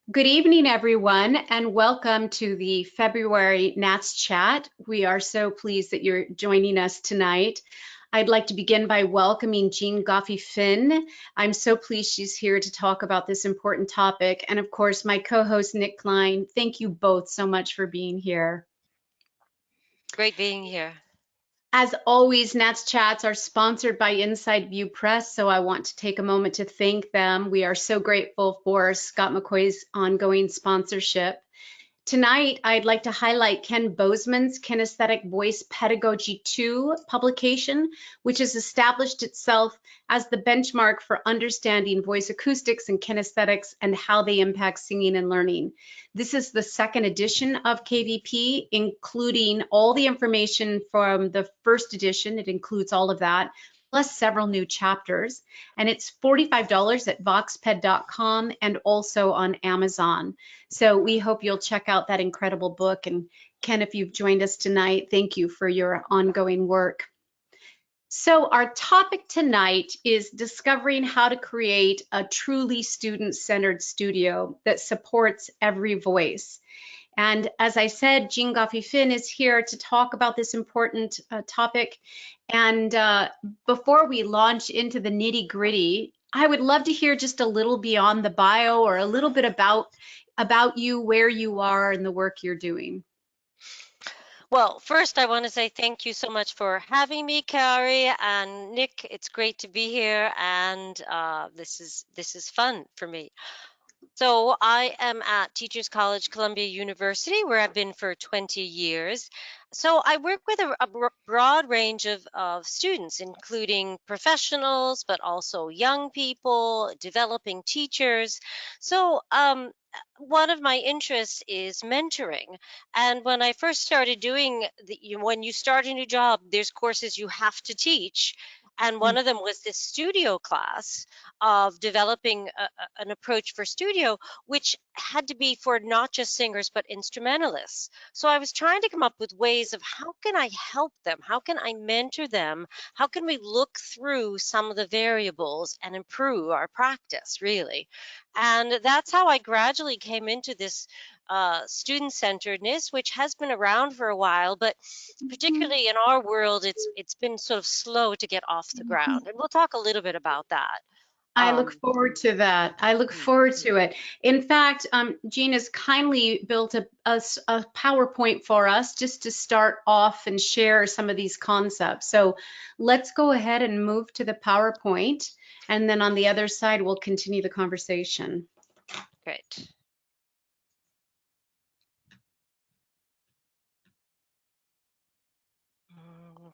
Good evening, everyone, and welcome to the February NATS chat. We are so pleased that you're joining us tonight. I'd like to begin by welcoming Jeanne Goffi-Fynn. I'm so pleased she's here to talk about this important topic. And of course, my co-host, Nick Klein. Thank you both so much for being here. Great being here. As always, NATS chats are sponsored by Inside View Press, so I want to take a moment to thank them. We are so grateful for Scott McCoy's ongoing sponsorship. Tonight, I'd like to highlight Ken Bozeman's Kinesthetic Voice Pedagogy 2 publication, which has established itself as the benchmark for understanding voice acoustics and kinesthetics and how they impact singing and learning. This is the second edition of KVP, including all the information from the first edition. It includes all of that, plus several new chapters. And it's $45 at voxped.com and also on Amazon. So we hope you'll check out that incredible book. And Ken, if you've joined us tonight, thank you for your ongoing work. So our topic tonight is discovering how to create a truly student-centered studio that supports every voice. And as I said, Jeanne Goffi-Fynn is here to talk about this important topic. And before we launch into the nitty-gritty, I would love to hear just a little beyond the bio or a little bit about you, where you are, and the work you're doing. Well, first, I want to say thank you so much for having me, Kari and Nick. It's great to be here, and this is fun for me. So I am at Teachers College, Columbia University, where I've been for 20 years. So I work with a broad range of students, including professionals, but also young people, developing teachers. So one of my interests is mentoring. And when I first started doing, when you start a new job, there's courses you have to teach. And one of them was this studio class of developing an approach for studio, which had to be for not just singers, but instrumentalists. So I was trying to come up with ways of how can I help them? How can I mentor them? How can we look through some of the variables and improve our practice, really? And that's how I gradually came into this student-centeredness, which has been around for a while, but particularly in our world, it's been sort of slow to get off the ground. And we'll talk a little bit about that. I look forward to that. I look forward to it. In fact, Jeanne has kindly built a PowerPoint for us just to start off and share some of these concepts. So let's go ahead and move to the PowerPoint. And then on the other side, we'll continue the conversation. Great.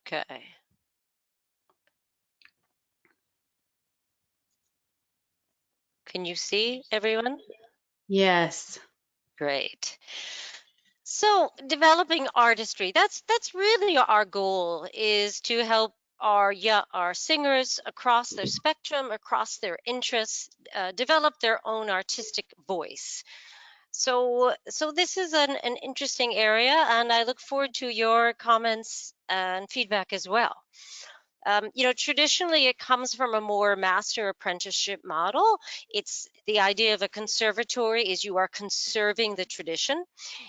Okay. Can you see everyone? Yes. Great. So developing artistry, that's really our goal, is to help our singers across their spectrum, across their interests, develop their own artistic voice. So this is an interesting area, and I look forward to your comments and feedback as well. Traditionally it comes from a more master apprenticeship model. It's the idea of a conservatory is you are conserving the tradition.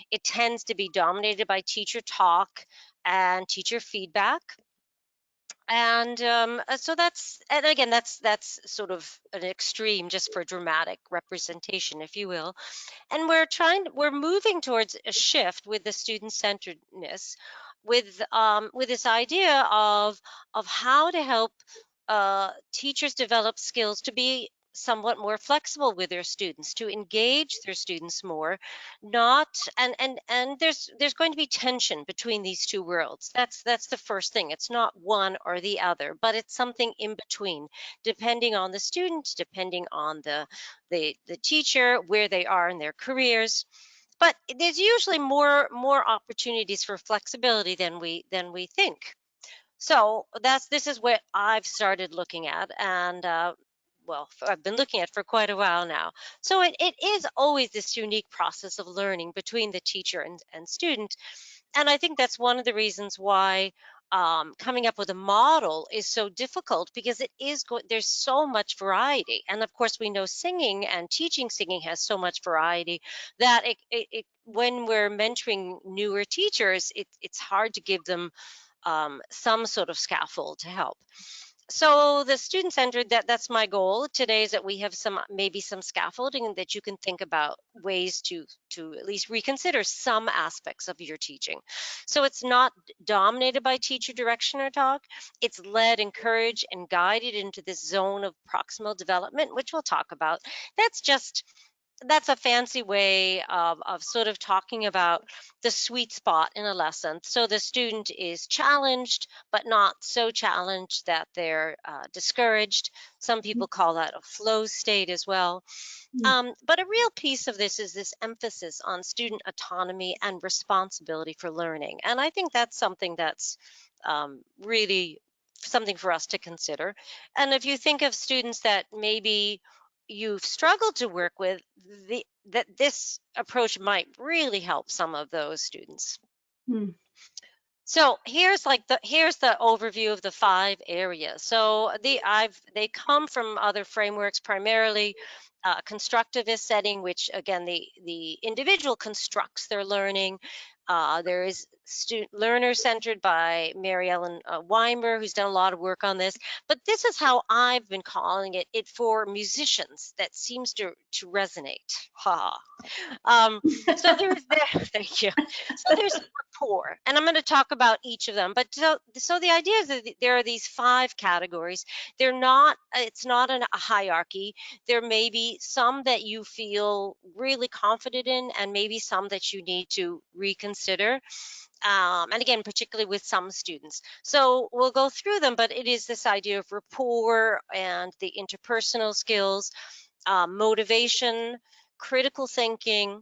It tends to be dominated by teacher talk and teacher feedback. And so that's sort of an extreme just for dramatic representation, if you will. And we're moving towards a shift with the student-centeredness, with this idea of how to help teachers develop skills to be somewhat more flexible with their students, to engage their students more, not and there's going to be tension between these two worlds. That's the first thing. It's not one or the other, but it's something in between, depending on the student, depending on the teacher, where they are in their careers. But there's usually more opportunities for flexibility than we think. So this is what I've started looking at, and well, I've been looking at for quite a while now. So it is always this unique process of learning between the teacher and student. And I think that's one of the reasons why coming up with a model is so difficult because there's so much variety. And of course, we know singing and teaching singing has so much variety that when we're mentoring newer teachers, it's hard to give them some sort of scaffold to help. So the student-centered, that's my goal today, is that we have maybe some scaffolding and that you can think about ways to at least reconsider some aspects of your teaching. So it's not dominated by teacher direction or talk. It's led, encouraged, and guided into this zone of proximal development, which we'll talk about. That's a fancy way of sort of talking about the sweet spot in a lesson. So the student is challenged, but not so challenged that they're discouraged. Some people call that a flow state as well. But a real piece of this is this emphasis on student autonomy and responsibility for learning. And I think that's something that's really something for us to consider. And if you think of students that maybe you've struggled to work with, that this approach might really help some of those students. So here's the overview of the 5 areas. So they come from other frameworks, primarily constructivist setting, which again the individual constructs their learning. There is learner-centered by Mary Ellen Weinberg, who's done a lot of work on this. But this is how I've been calling it for musicians. That seems to resonate. Ha. So thank you. So there's rapport, and I'm going to talk about each of them. But so the idea is that there are these 5 categories. It's not a hierarchy. There may be some that you feel really confident in, and maybe some that you need to reconsider. And again, particularly with some students. So we'll go through them, but it is this idea of rapport and the interpersonal skills, motivation, critical thinking,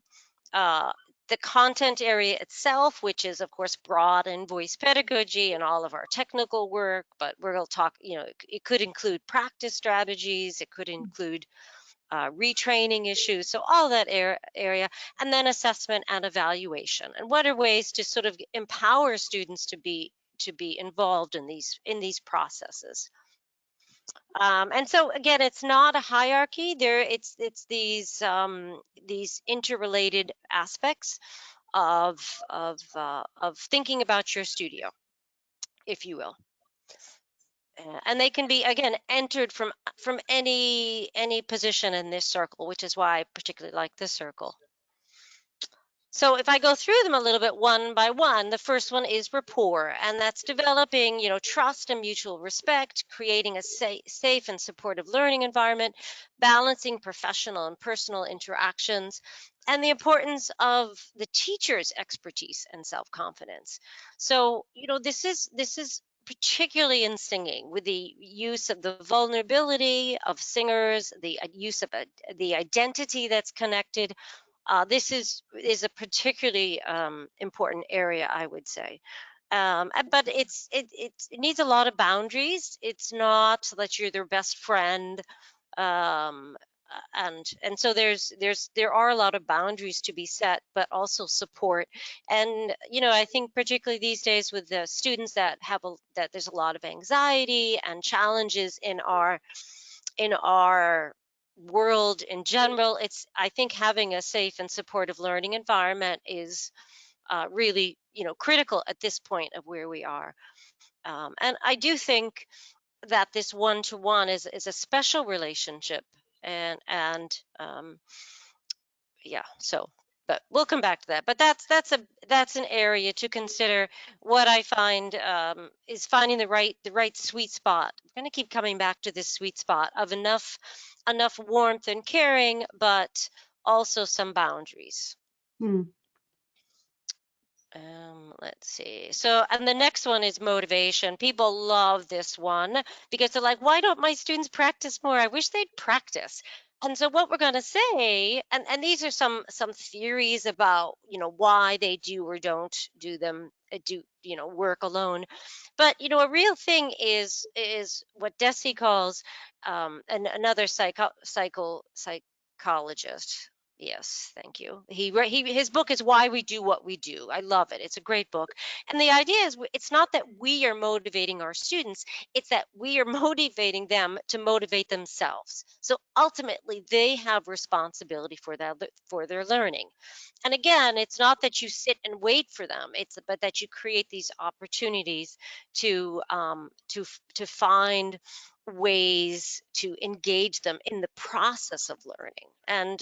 the content area itself, which is of course broad and voice pedagogy and all of our technical work, but we're going to talk, it could include practice strategies, it could include retraining issues, so all that area, and then assessment and evaluation. And what are ways to sort of empower students to be involved in these processes? And so again, it's not a hierarchy. It's these interrelated aspects of thinking about your studio, if you will. And they can be again entered from any position in this circle, which is why I particularly like this circle. So if I go through them a little bit one by one, the first one is rapport, and that's developing, trust and mutual respect, creating a safe and supportive learning environment, balancing professional and personal interactions, and the importance of the teacher's expertise and self-confidence. So, this is particularly in singing, with the use of the vulnerability of singers, the use of the identity that's connected. This is a particularly important area, I would say. But it needs a lot of boundaries. It's not so that you're their best friend, um, and so there are a lot of boundaries to be set, but also support. And I think particularly these days with the students that there's a lot of anxiety and challenges in our world in general. I think having a safe and supportive learning environment is really critical at this point of where we are. And I do think that this one-to-one is a special relationship, and yeah, so but we'll come back to that. But that's an area to consider. What I find is finding the right sweet spot. I'm going to keep coming back to this sweet spot of enough warmth and caring, but also some boundaries. Let's see. So, and the next one is motivation. People love this one because they're like, why don't my students practice more? I wish they'd practice. And so what we're going to say, and these are some theories about, why they do or don't do them, work alone. But, a real thing is what 𝗚cie calls, another psychologist, Yes, thank you. His book is Why We Do What We Do. I love it. It's a great book. And the idea is it's not that we are motivating our students, it's that we are motivating them to motivate themselves. So ultimately they have responsibility for that, for their learning. And again, it's not that you sit and wait for them, it's but that you create these opportunities to find ways to engage them in the process of learning. And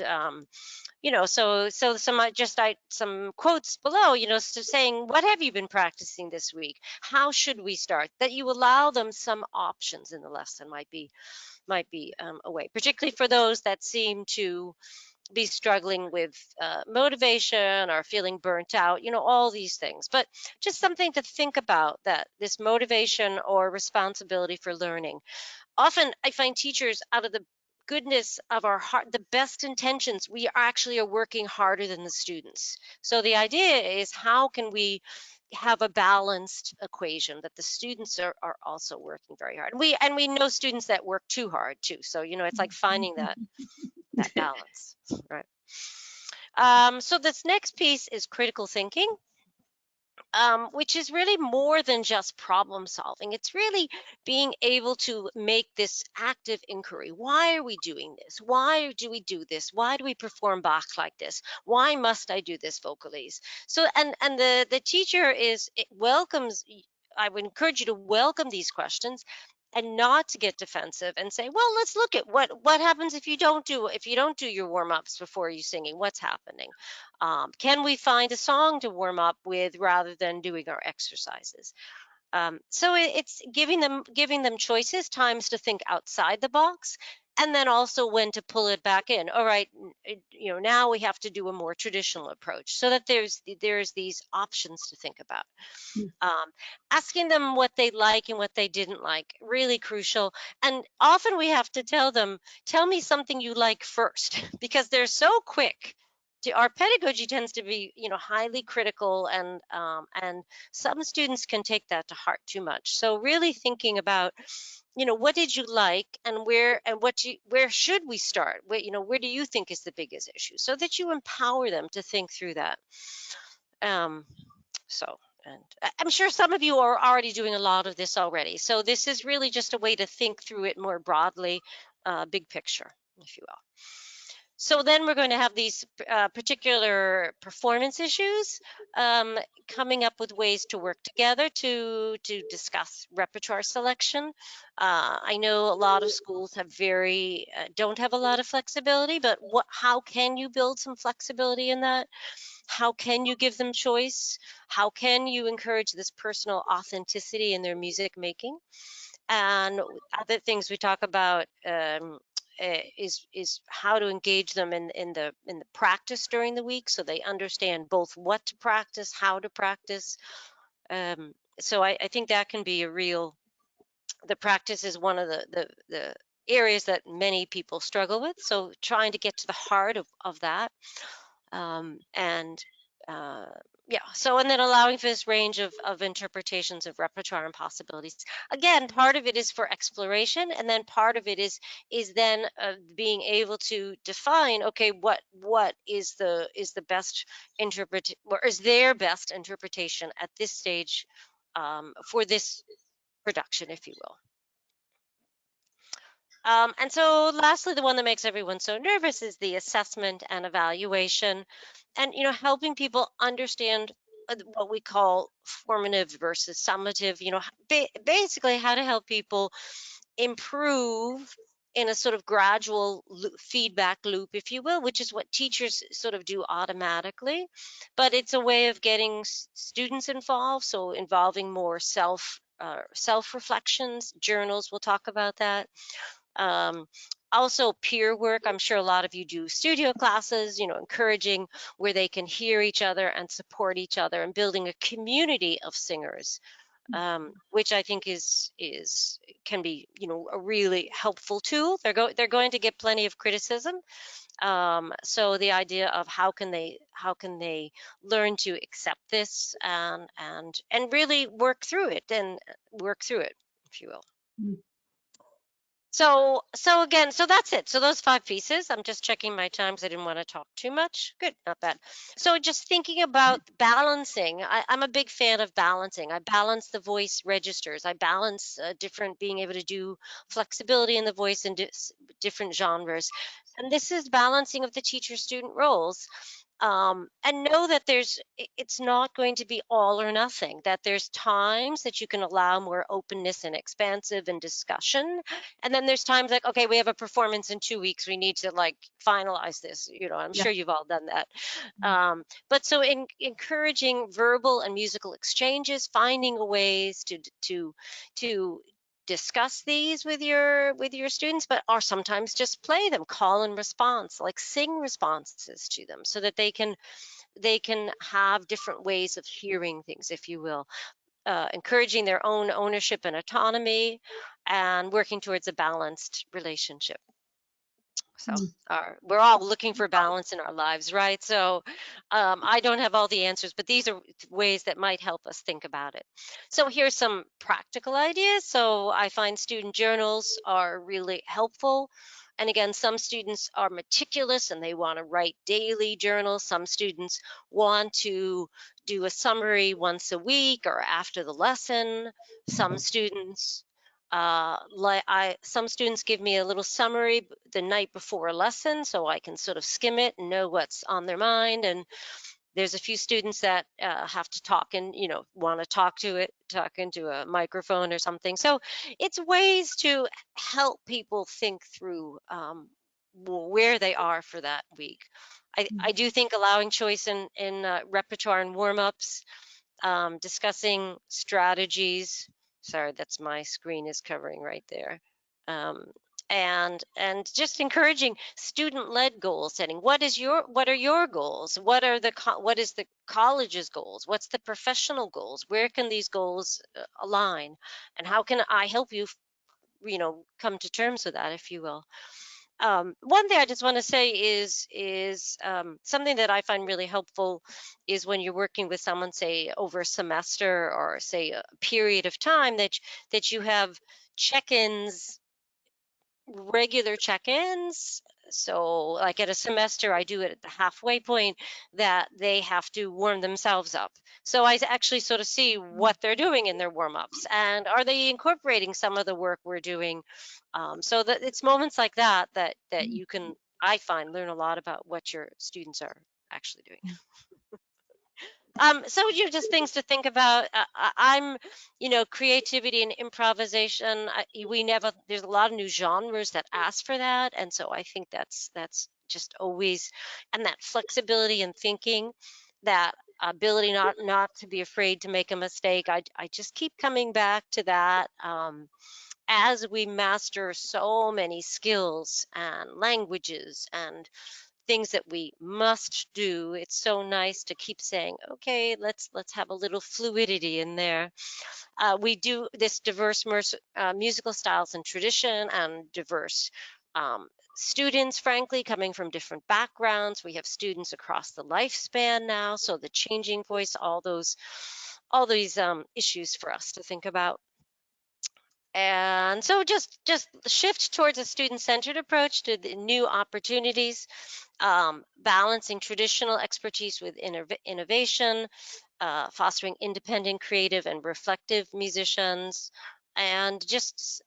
so some quotes below, saying, what have you been practicing this week? How should we start? That you allow them some options in the lesson might be a way, particularly for those that seem to be struggling with motivation or feeling burnt out, all these things. But just something to think about, that this motivation or responsibility for learning. Often I find teachers, out of the goodness of our heart, the best intentions, we actually are working harder than the students. So the idea is, how can we have a balanced equation that the students are also working very hard. And we know students that work too hard too. So, it's like finding that balance, right? So this next piece is critical thinking, which is really more than just problem solving. It's really being able to make this active inquiry. Why are we doing this? Why do we do this? Why do we perform Bach like this? Why must I do this vocalese? So, and the teacher welcomes. I would encourage you to welcome these questions and not to get defensive and say, well, let's look at what happens if you don't do your warm-ups before you singing. What's happening? Can we find a song to warm up with rather than doing our exercises? So it's giving them choices, times to think outside the box, and then also when to pull it back in. All right, now we have to do a more traditional approach, so that there's these options to think about. um, Asking them what they like and what they didn't like, really crucial. And often we have to tell me something you like first, because they're so quick. Our pedagogy tends to be, highly critical, and some students can take that to heart too much. So really thinking about, what did you like, and where should we start? Where do you think is the biggest issue, so that you empower them to think through that. Um, so, and I'm sure some of you are already doing a lot of this already. So this is really just a way to think through it more broadly, big picture, if you will. So then we're going to have these particular performance issues, um, coming up with ways to work together to discuss repertoire selection. I know a lot of schools don't have a lot of flexibility, but how can you build some flexibility in that? How can you give them choice? How can you encourage this personal authenticity in their music making? And other things we talk about, is how to engage them in the practice during the week, so they understand both what to practice, how to practice. So I think that can be the practice is one of the areas that many people struggle with. So trying to get to the heart of that. And yeah, so, and then allowing for this range of interpretations of repertoire and possibilities. Again, part of it is for exploration, and then part of it is then being able to define, okay, what is the best or is their best interpretation at this stage, for this production, if you will. And so lastly, the one that makes everyone so nervous is the assessment and evaluation, and helping people understand what we call formative versus summative, basically how to help people improve in a sort of gradual feedback loop, if you will, which is what teachers sort of do automatically. But it's a way of getting students involved, so involving more self reflections, journals, we'll talk about that. um, Also peer work. I'm sure a lot of you do studio classes, encouraging where they can hear each other and support each other, and building a community of singers, which I think can be, a really helpful tool. They're going to get plenty of criticism. So the idea of how can they learn to accept this, and really work through it, if you will. So again, so that's it. So those 5 pieces, I'm just checking my time because I didn't want to talk too much. Good, not bad. So just thinking about balancing, I'm a big fan of balancing. I balance the voice registers. I balance different, being able to do flexibility in the voice in different genres. And this is balancing of the teacher-student roles. And know that it's not going to be all or nothing, that there's times that you can allow more openness and expansive and discussion, and then there's times like, okay, we have a performance in 2 weeks, we need to like finalize this, I'm Yeah. sure you've all done that. But so encouraging verbal and musical exchanges, finding ways to discuss these with your students, but or sometimes just play them, call and response, like sing responses to them so that they can have different ways of hearing things, if you will. Encouraging their own ownership and autonomy, and working towards a balanced relationship. So Mm. we're all looking for balance in our lives, right? So I don't have all the answers, but these are ways that might help us think about it. So here's some practical ideas. So I find student journals are really helpful. And again, some students are meticulous and they want to write daily journals. Some students want to do a summary once a week or after the lesson. Some students some students give me a little summary the night before a lesson so I can sort of skim it and know what's on their mind. And there's a few students that have to talk and, want to talk into a microphone or something. So it's ways to help people think through where they are for that week. I do think allowing choice in repertoire and warm-ups, discussing strategies. Sorry, that's my screen is covering right there. Um, and just encouraging student-led goal setting. What are your goals? What is the college's goals? What's the professional goals? Where can these goals align? And how can I help you, come to terms with that, if you will? One thing I just want to say is something that I find really helpful is when you're working with someone, say over a semester or say a period of time, that you have check-ins, regular check-ins. So like at a semester, I do it at the halfway point that they have to warm themselves up. So I actually sort of see what they're doing in their warm-ups and are they incorporating some of the work we're doing. So that it's moments like that you can, I find, learn a lot about what your students are actually doing. So just things to think about. Creativity and improvisation. There's a lot of new genres that ask for that. And so I think that's just always, and that flexibility in thinking, that ability not to be afraid to make a mistake. I just keep coming back to that. As we master so many skills and languages and things that we must do, it's so nice to keep saying, okay, let's have a little fluidity in there. We do this diverse musical styles and tradition, and diverse students, frankly, coming from different backgrounds. We have students across the lifespan now, so the changing voice, all these issues for us to think about. And so just shift towards a student-centered approach to the new opportunities, balancing traditional expertise with innovation, fostering independent, creative, and reflective musicians, and just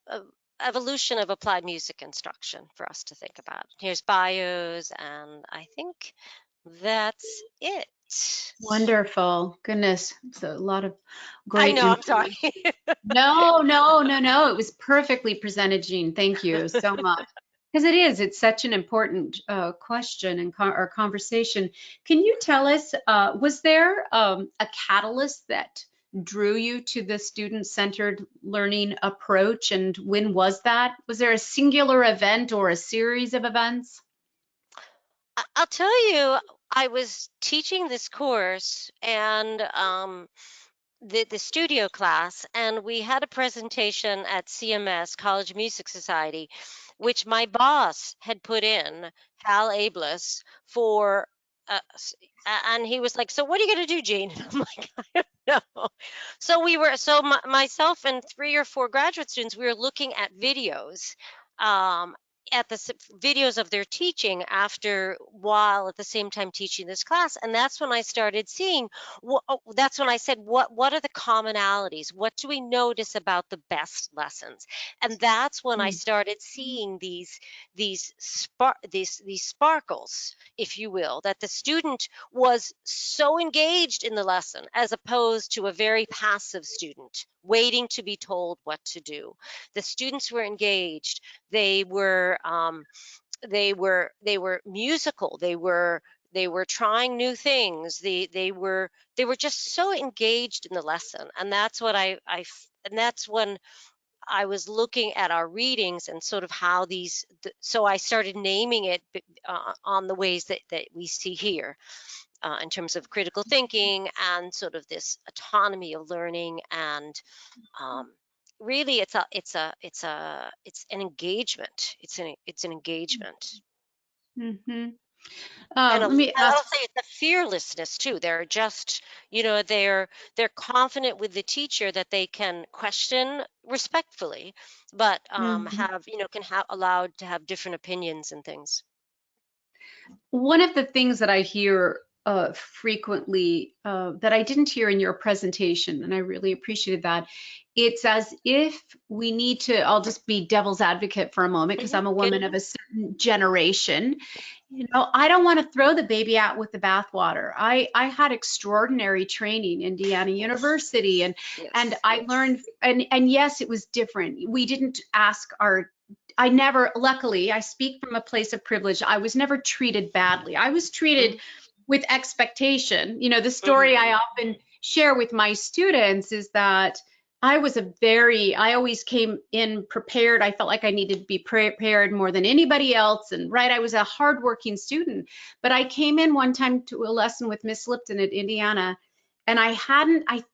evolution of applied music instruction for us to think about. Here's bios, and I think that's it. Wonderful. Goodness, it's a lot of I great know, I'm sorry. information. No, no, no, no. It was perfectly presented, Jean. Thank you so much. Because it's such an important question and our conversation. Can you tell us, was there a catalyst that drew you to the student-centered learning approach, and when was that? Was there a singular event or a series of events? I'll tell you, I was teaching this course and the studio class, and we had a presentation at CMS, College Music Society, which my boss had put in, 𝗓𝘂𝗶𝗰, for, and he was like, "So what are you going to do, Jean?" And I'm like, "I don't know." So myself and 3 or 4 graduate students, we were looking at videos um, at the videos of their teaching after while at the same time teaching this class, and that's when I started seeing that's when I said, what are the commonalities, what do we notice about the best lessons? And that's when I Mm. started seeing these sparkles, if you will, that the student was so engaged in the lesson as opposed to a very passive student waiting to be told what to do. The students were engaged. They were musical. They were trying new things. They were just so engaged in the lesson, and that's what and that's when I was looking at our readings and sort of how so I started naming it on the ways that we see here, in terms of critical thinking and sort of this autonomy of learning. And um, really it's an engagement. It's an engagement. Mm-hmm. And Let me ask. I'll say it's a fearlessness too. They're just, they're confident with the teacher that they can question respectfully, but Mhm. can have allowed to have different opinions and things. One of the things that I hear frequently that I didn't hear in your presentation, and I really appreciated that, it's as if we need to, I'll just be devil's advocate for a moment because I'm a Good. woman of a certain generation. I don't want to throw the baby out with the bathwater. I had extraordinary training in Indiana University, and Yes. I learned, and yes, it was different. We didn't ask our I never, luckily, I speak from a place of privilege. I was never treated badly. I was treated Hmm. with expectation. The story Hmm. I often share with my students is that I always came in prepared. I felt like I needed to be prepared more than anybody else. And right, I was a hardworking student. But I came in one time to a lesson with Miss Lipton at Indiana, and I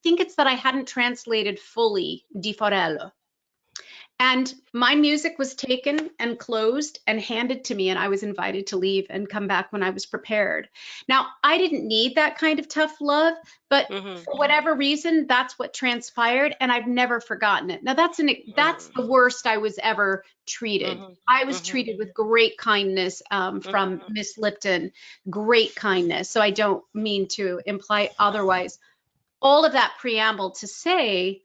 think it's that I hadn't translated fully 𝗓𝘗𝗄𝗏. And my music was taken and closed and handed to me, and I was invited to leave and come back when I was prepared. Now, I didn't need that kind of tough love, but Hmm. for whatever reason, that's what transpired, and I've never forgotten it. Now, that's Hmm. the worst I was ever treated. Hmm. I was Hmm. treated with great kindness from Hmm. Miss Lipton, great kindness. So I don't mean to imply otherwise. All of that preamble to say,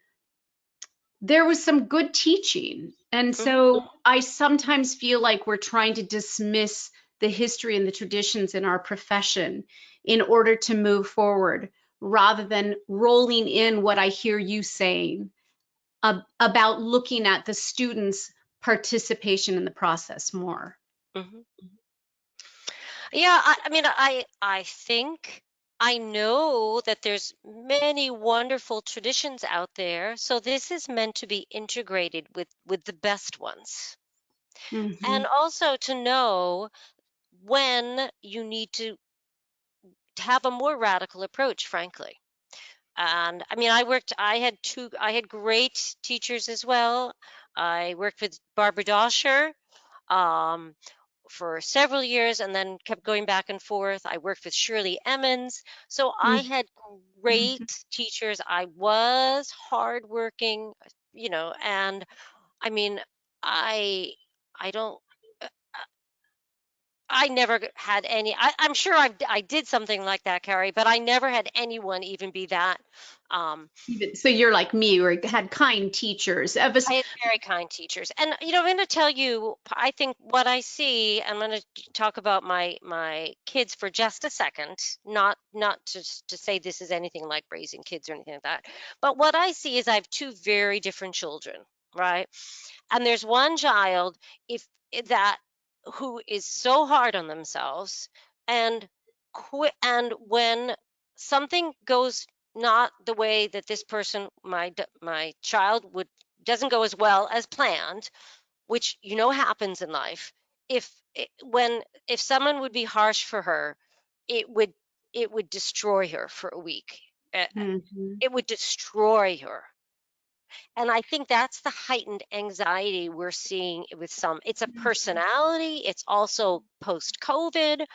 there was some good teaching. And Hmm. so I sometimes feel like we're trying to dismiss the history and the traditions in our profession in order to move forward, rather than rolling in what I hear you saying about looking at the students' participation in the process more. Hmm. Yeah, I mean, I think I know that there's many wonderful traditions out there, so this is meant to be integrated with the best ones. And Hmm. also to know when you need to have a more radical approach, frankly. And I mean, I had great teachers as well. I worked with Barbara Dosher. Um, for several years and then kept going back and forth. I worked with Shirley Emmons. So I had great Hmm. teachers. I was hardworking, and I mean, I I don't I never had any. I'm sure I did something like that, Carrie, but I never had anyone even be that. Um, So you're like me, or had kind teachers of us. I had very kind teachers. And I'm going to tell you, I think what I see, I'm going to talk about my kids for just a second, not to say this is anything like raising kids or anything like that. But what I see is I have two very different children, right? And there's one child if that who is so hard on themselves and quit, and when something goes not the way that this person, my child, would doesn't go as well as planned, which happens in life. If someone would be harsh for her, it would it would destroy her for a week. Uh, Mhm. It would destroy her. And I think that's the heightened anxiety we're seeing with some. It's a personality, it's also post COVID.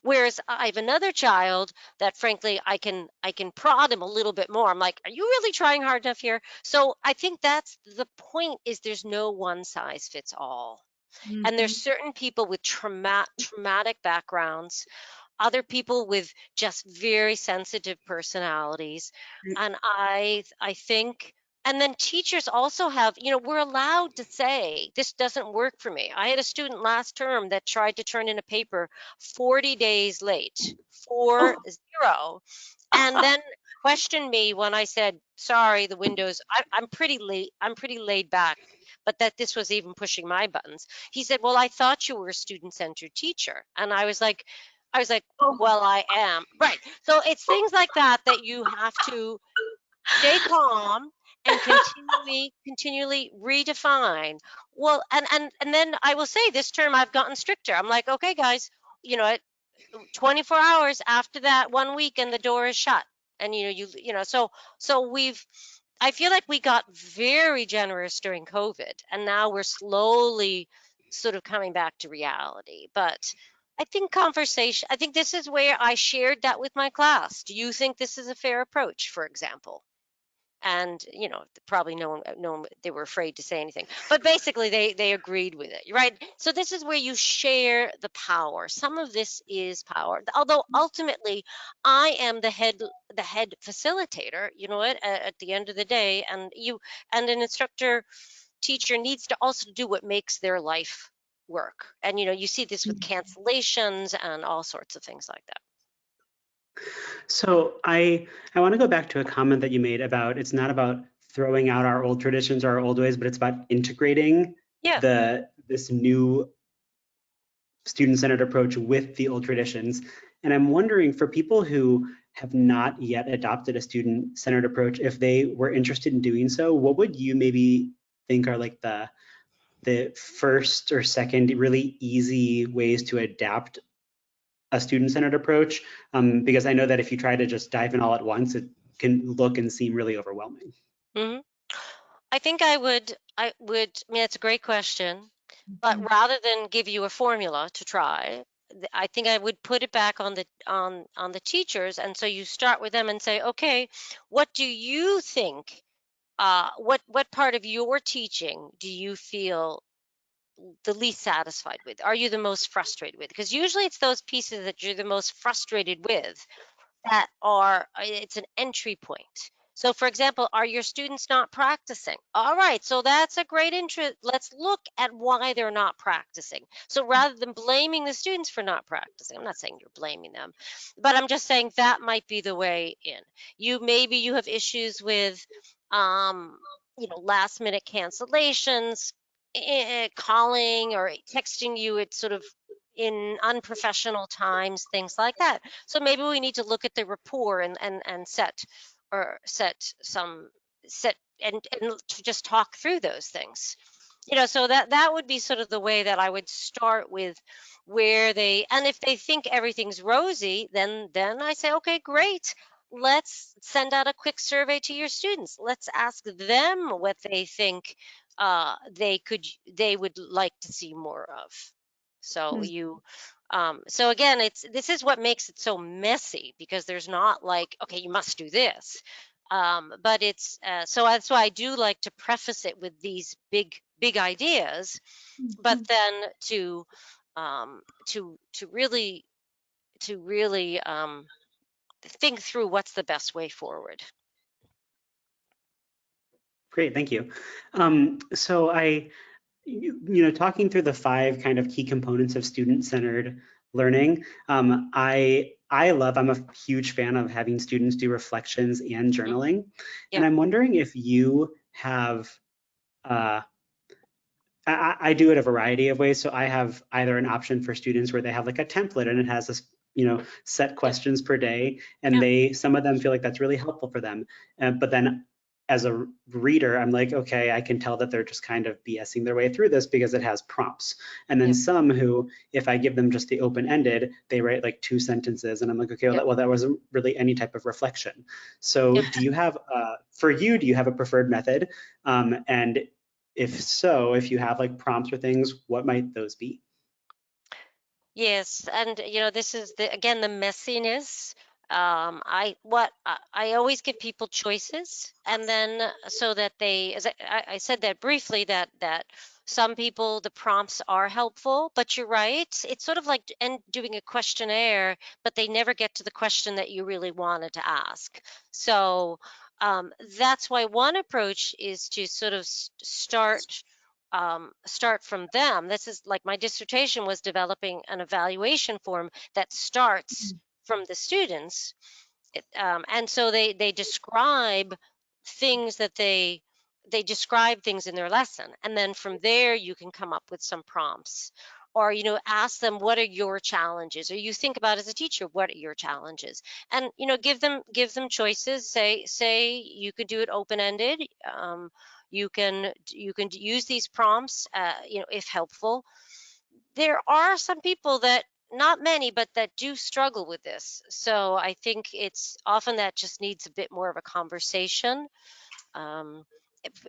Whereas I have another child that frankly I can prod him a little bit more. I'm like, are you really trying hard enough here? So I think that's the point, is there's no one size fits all. And there's Mhm. certain people with traumatic backgrounds, other people with just very sensitive personalities. And I think, and then teachers also have, we're allowed to say, this doesn't work for me. I had a student last term that tried to turn in a paper 40 days late, 40, and then questioned me when I said, sorry, the windows, I'm pretty late, I'm pretty laid back, but that this was even pushing my buttons. He said, well, I thought you were a student-centered teacher. And I was like, Oh. well, I am. Right. So it's things like that that you have to stay calm and continually redefine. Well, and then I will say this term I've gotten stricter. I'm like, okay, guys, at 24 hours after that 1 week and the door is shut. And so I feel like we got very generous during COVID, and now we're slowly sort of coming back to reality. But I think this is where I shared that with my class. Do you think this is a fair approach, for example? And probably no one, they were afraid to say anything, but basically they agreed with it, right? So this is where you share the power. Some of this is power, although ultimately I am the head facilitator, at the end of the day. And an instructor teacher needs to also do what makes their life work. And you see this with cancellations and all sorts of things like that. So I want to go back to a comment that you made about it's not about throwing out our old traditions or our old ways, but it's about integrating Yeah. this new student-centered approach with the old traditions. And I'm wondering, for people who have not yet adopted a student-centered approach, if they were interested in doing so, what would you maybe think are like the first or second really easy ways to adapt a student-centered approach? Because I know that if you try to just dive in all at once, it can look and seem really overwhelming. Hmm. I think I mean, it's a great question, but rather than give you a formula to try, I think I would put it back on the teachers. And so you start with them and say, okay, what do you think? What part of your teaching do you feel the least satisfied with? Are you the most frustrated with? Because usually it's those pieces that you're the most frustrated with that it's an entry point. So for example, are your students not practicing? All right, so that's a great interest. Let's look at why they're not practicing. So rather than blaming the students for not practicing, I'm not saying you're blaming them, but I'm just saying that might be the way in. Maybe you have issues with last minute cancellations, calling or texting you at sort of in unprofessional times, things like that. So maybe we need to look at the rapport and set and to just talk through those things. So that would be sort of the way that I would start with, and if they think everything's rosy, then I say, okay, great. Let's send out a quick survey to your students. Let's ask them what they think they would like to see more of. So so again, this is what makes it so messy, because there's not like, okay, you must do this. But it's so that's why I do like to preface it with these big ideas, but then to really think through what's the best way forward. Great, thank you. So talking through the 5 kind of key components of student-centered learning, I'm a huge fan of having students do reflections and journaling. Yeah. And I'm wondering if you have, I do it a variety of ways. So I have either an option for students where they have like a template and it has this, set questions per day, and some of them feel like that's really helpful for them. But then as a reader, I'm like, okay, I can tell that they're just kind of BSing their way through this because it has prompts. And then some who, if I give them just the open-ended, they write like 2 sentences, and I'm like, okay, well, that wasn't really any type of reflection. So do you have, do you have a preferred method? And if so, if you have like prompts or things, what might those be? Yes, and this is again the messiness. I always give people choices, and then so that they, as I said that briefly, that Some people, the prompts are helpful, but you're right. It's sort of like doing a questionnaire, but they never get to the question that you really wanted to ask. So that's why one approach is to sort of start from them. This is like my dissertation was developing an evaluation form that starts from the students. And so they describe things that they describe things in their lesson, and then from there you can come up with some prompts, or ask them, what are your challenges, or you think about as a teacher, what are your challenges, and give them choices. Say you could do it open-ended. You can use these prompts, if helpful. There are some people that, not many, but that do struggle with this. So I think it's often that just needs a bit more of a conversation. Um,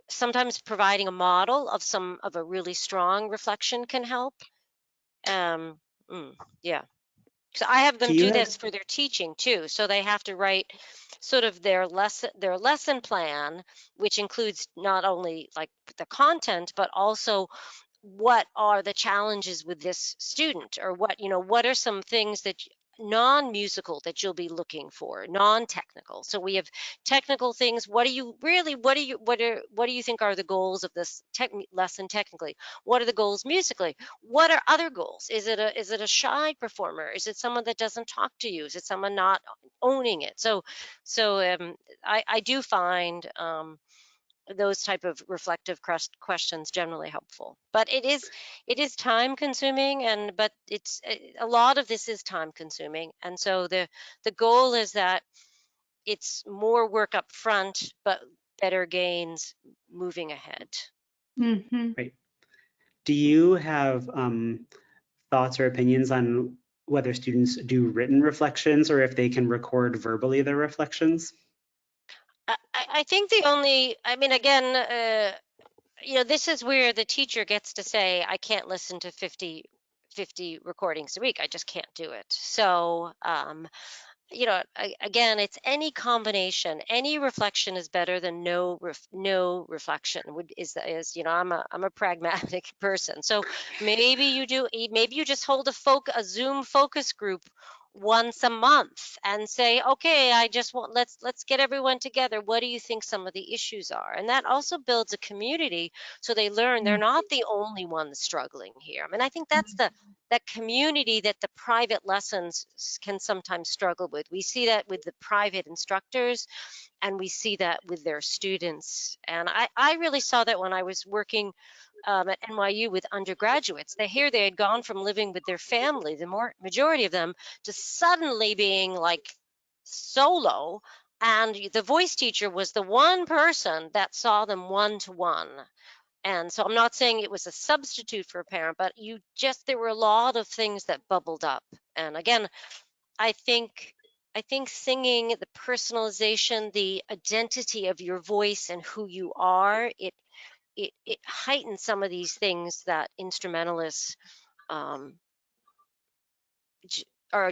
Sometimes providing a model of a really strong reflection can help. Um, yeah. So I have Do them you do have this for their teaching too. So they have to write sort of their lesson plan, which includes not only like the content, but also what are the challenges with this student, or what are some things that non-musical that you'll be looking for, non-technical. So we have technical things. What do you think are the goals of this lesson technically? What are the goals musically? What are other goals? Is it a shy performer? Is it someone that doesn't talk to you? Is it someone not owning it? So I do find those type of reflective questions generally helpful, but it is time consuming, but it's a lot of this is time consuming, and so the goal is that it's more work up front but better gains moving ahead. right? Do you have thoughts or opinions on whether students do written reflections or if they can record verbally their reflections? I think again, this is where the teacher gets to say, I can't listen to 50 recordings a week. I just can't do it. So, again, it's any combination. Any reflection is better than no reflection. I'm a pragmatic person. So maybe you just hold a Zoom focus group once a month and say, okay, I just want, let's get everyone together. What do you think some of the issues are? And that also builds a community, so they learn they're not the only ones struggling here. I mean, I think that's that community that the private lessons can sometimes struggle with. We see that with the private instructors, and we see that with their students. And I really saw that when I was working at NYU with undergraduates. They had gone from living with their family, the majority of them, to suddenly being like solo. And the voice teacher was the one person that saw them one-to-one. And so I'm not saying it was a substitute for a parent, but there were a lot of things that bubbled up. And again, I think singing, the personalization, the identity of your voice and who you are, it heightens some of these things that instrumentalists are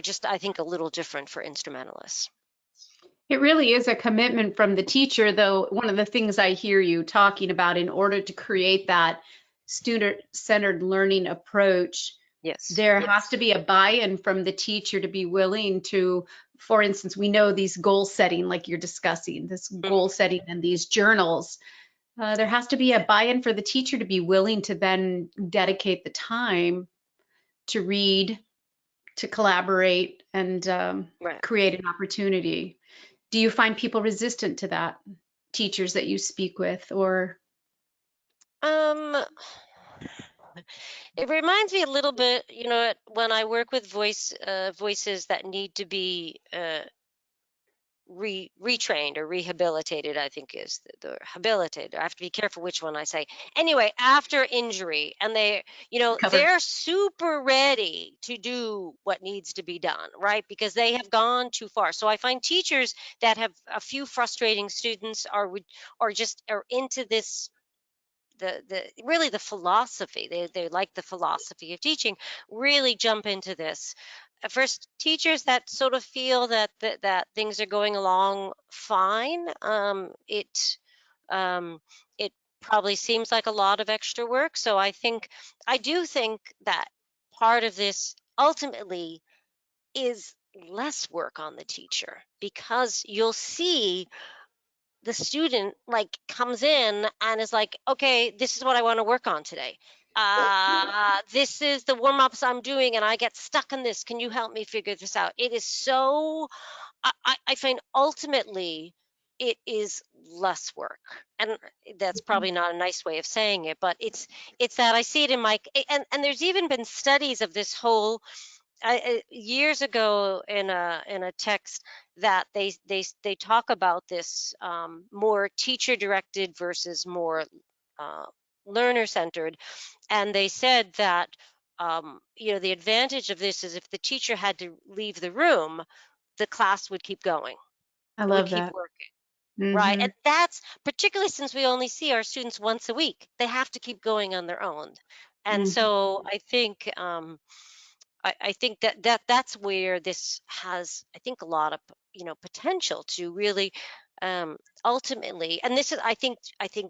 just, I think, a little different for instrumentalists. It really is a commitment from the teacher, though. One of the things I hear you talking about, in order to create that student-centered learning approach, there has to be a buy-in from the teacher to be willing to, for instance, we know these goal setting, like you're discussing, this goal setting and these journals. There has to be a buy-in for the teacher to be willing to then dedicate the time to read, to collaborate, and create an opportunity. Do you find people resistant to that, teachers that you speak with, or? It reminds me a little bit, when I work with voices that need to be retrained or rehabilitated, I think is the habilitated. I have to be careful which one I say. Anyway, after injury, and they're super ready to do what needs to be done, right? Because they have gone too far. So I find teachers that have a few frustrating students are into this, really the philosophy. They like the philosophy of teaching, really jump into this. First, teachers that sort of feel that things are going along fine, it probably seems like a lot of extra work. So I do think that part of this ultimately is less work on the teacher, because you'll see the student like comes in and is like, okay, this is what I want to work on today. This is the warm-ups I'm doing and I get stuck in this. Can you help me figure this out? It is so, I find ultimately it is less work. And that's probably not a nice way of saying it, but it's that I see it in my, and there's even been studies of this whole, years ago in a text that they talk about this, more teacher directed versus more uh, learner centered, and they said that the advantage of this is if the teacher had to leave the room, the class would keep going. I It would love keep that. working. Right. Hmm. And that's particularly since we only see our students once a week, they have to keep going on their own. And Hmm. so I think that's where this has, I think, a lot of potential to really, ultimately, and this is, I think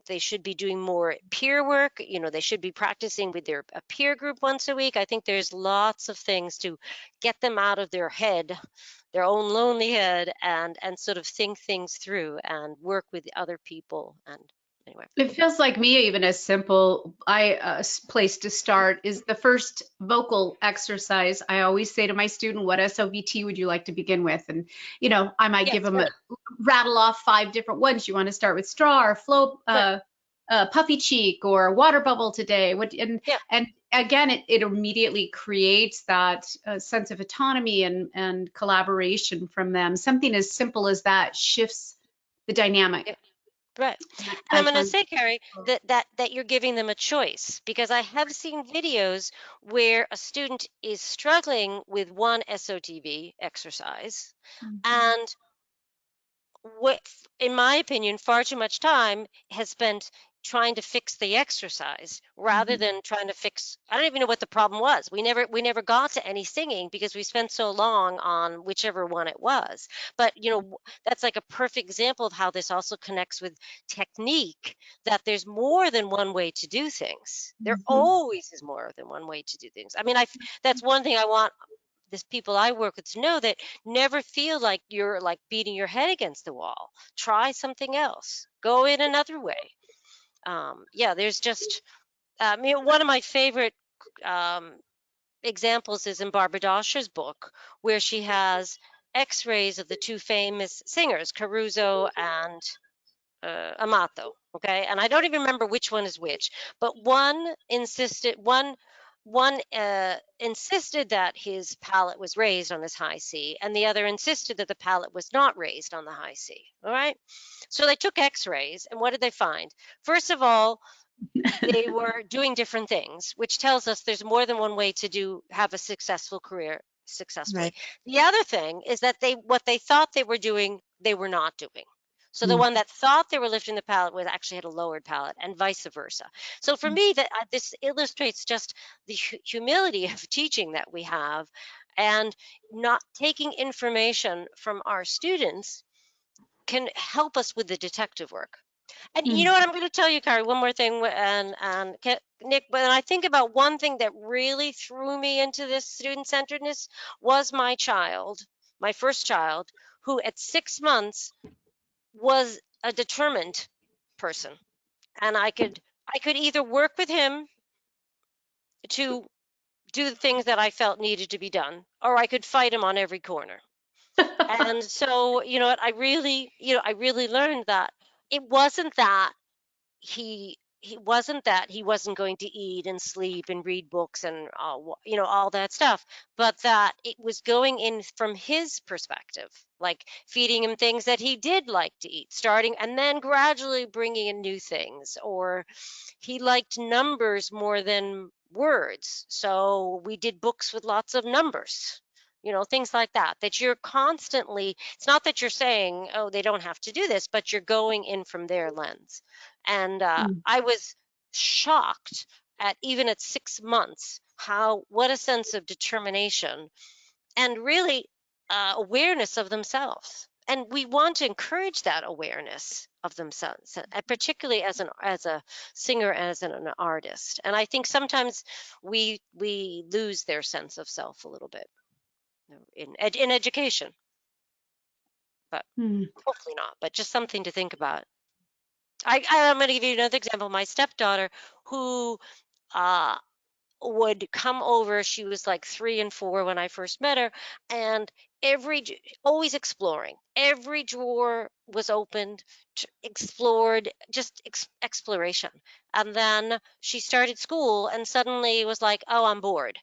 they should be doing more peer work. They should be practicing with a peer group once a week. I think there's lots of things to get them out of their head, their own lonely head, and sort of think things through and work with other people. And anyway, It feels like me even a simple place to start is the first vocal exercise. I always say to my student, what SOVT would you like to begin with? And, I might yes, give them right, rattle off 5 different ones. You want to start with straw or flow, right, puffy cheek or water bubble today. yeah, And again, it immediately creates that sense of autonomy and collaboration from them. Something as simple as that shifts the dynamic. yeah. Right. And I'm I going to find. say, Kari, that you're giving them a choice, because I have seen videos where a student is struggling with one SOTV exercise, Mhm. and what, in my opinion, far too much time has spent trying to fix the exercise rather Mhm. than trying to fix, I don't even know what the problem was. We never got to any singing because we spent so long on whichever one it was. But that's like a perfect example of how this also connects with technique, that there's more than one way to do things. There Mhm. always is more than one way to do things. I mean, that's one thing I want this people I work with to know, that never feel like you're like beating your head against the wall. Try something else. Go in another way. Yeah, there's just, I mean, one of my favorite um, examples is in Barbara Dosh's book, where she has x-rays of the two famous singers, Caruso and Amato. Okay, and I don't even remember which one is which, but one insisted that his palate was raised on his high C, and the other insisted that the palate was not raised on the high C. All right, so they took X-rays, and what did they find? First of all, they were doing different things, which tells us there's more than one way to have a successful career successfully. Right. The other thing is that what they thought they were doing, they were not doing. So the Mm. one that thought they were lifting the palate was actually had a lowered palate, and vice versa. So for me, this illustrates just the humility of teaching that we have, and not taking information from our students can help us with the detective work. And you know Mm. what? I'm going to tell you, Kari, one more thing, Nick. But I think about one thing that really threw me into this student-centeredness was my first child, who at 6 months was a determined person, and I could either work with him to do the things that I felt needed to be done, or I could fight him on every corner. And so, what I really learned that it wasn't that he wasn't going to eat and sleep and read books and all that stuff, but that it was going in from his perspective, like feeding him things that he did like to eat, starting and then gradually bringing in new things. Or he liked numbers more than words, so we did books with lots of numbers, things like that you're constantly, it's not that you're saying, oh, they don't have to do this, but you're going in from their lens. And Mm. I was shocked at, even at 6 months, what a sense of determination and really awareness of themselves and we want to encourage that awareness of themselves, particularly as a singer, as an artist. And I think sometimes we lose their sense of self a little bit in education, but hopefully not. But just something to think about. I'm going to give you another example. My stepdaughter, who would come over. She was like 3 and 4 when I first met her, and always exploring. Every drawer was opened, explored, just exploration. And then she started school, and suddenly was like, "Oh, I'm bored."